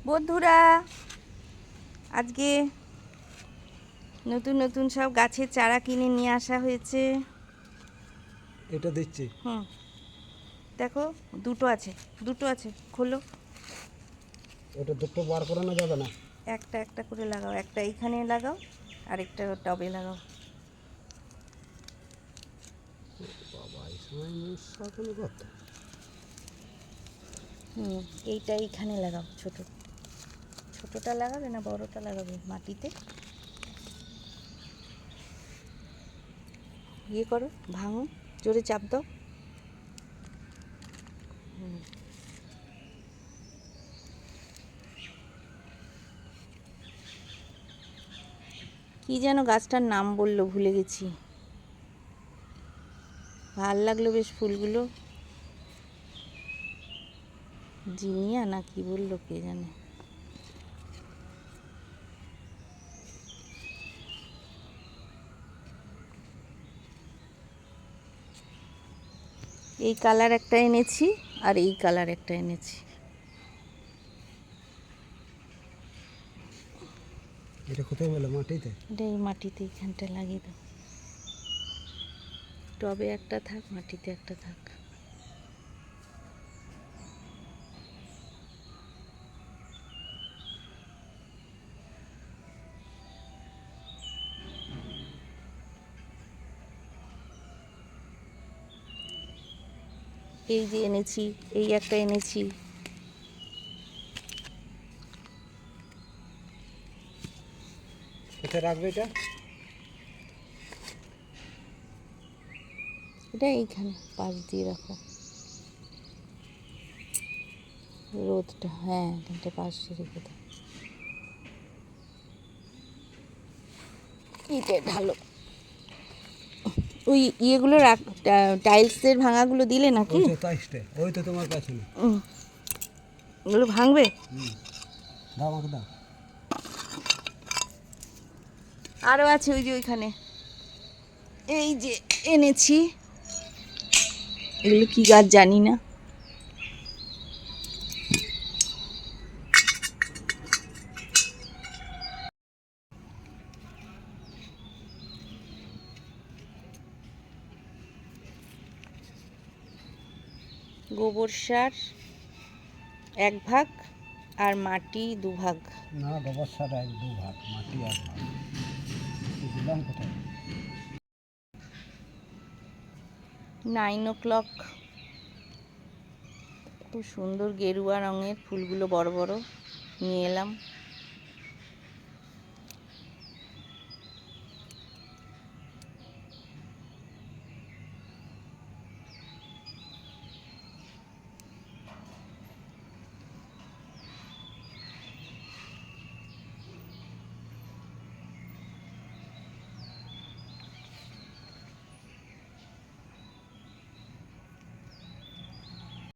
বন্ধুরা, আজকে নতুন নতুন সব গাছের চারা কিনে নিয়ে আসা হয়েছে। এটা দিচ্ছি। দেখো, দুটো আছে, খোলো। ওটা দুটো বার করানো যাবে না? একটা একটা করে লাগাও, একটা এইখানে লাগাও আর একটা টবে লাগাও। বাবা, এই সময় মশা কেন কত? এইটা এইখানে লাগাও, ছোটটা লাগাবে না বড়টা লাগাবে? মাটিতে ইয়ে করো, ভাঙো, জোরে চাপ দাও। কি যেন গাছটার নাম বললো, ভুলে গেছি। ভাল লাগলো বেশ ফুলগুলো, জিনিয়া না কি বললো কে জানে। এই কালার একটা এনেছি আর এই কালার একটা এনেছি। এটা কোথায় বলে? মাটিতে? এটা এই মাটিতে এইখানটা লাগিয়ে দাও। টবে একটা থাক, মাটিতে একটা থাক। এই যে এনেছি, এই একটা এনেছি। কোথায় রাখবে এটা? এটা এইখানে পাশ দিয়ে রাখো, রোদটা, হ্যাঁ এখানটা পাশ দিয়ে রেখে দাও। এইটা ঢালো। ওই ইয়েগুলো রাখ, টাইলসের ভাঙাগুলো দিলে নাকি? ওই তো টাইসটা, ওই তো তোমার কাছে না। ওগুলো ভাঙবে? দাও আমাকে, দাও। আরও আছে ওই যে ওইখানে, এই যে এনেছি। এগুলো কি গাছ জানি না। গোবর সার 1 ভাগ আর মাটি 2 ভাগ। না, গোবর সার 1-2 ভাগ, মাটি 1 ভাগ। দিলাম কোথায়? 9 o'clock। খুব সুন্দর গেরুয়া রঙের ফুলগুলো, বড় বড়, নিয়ে এলাম।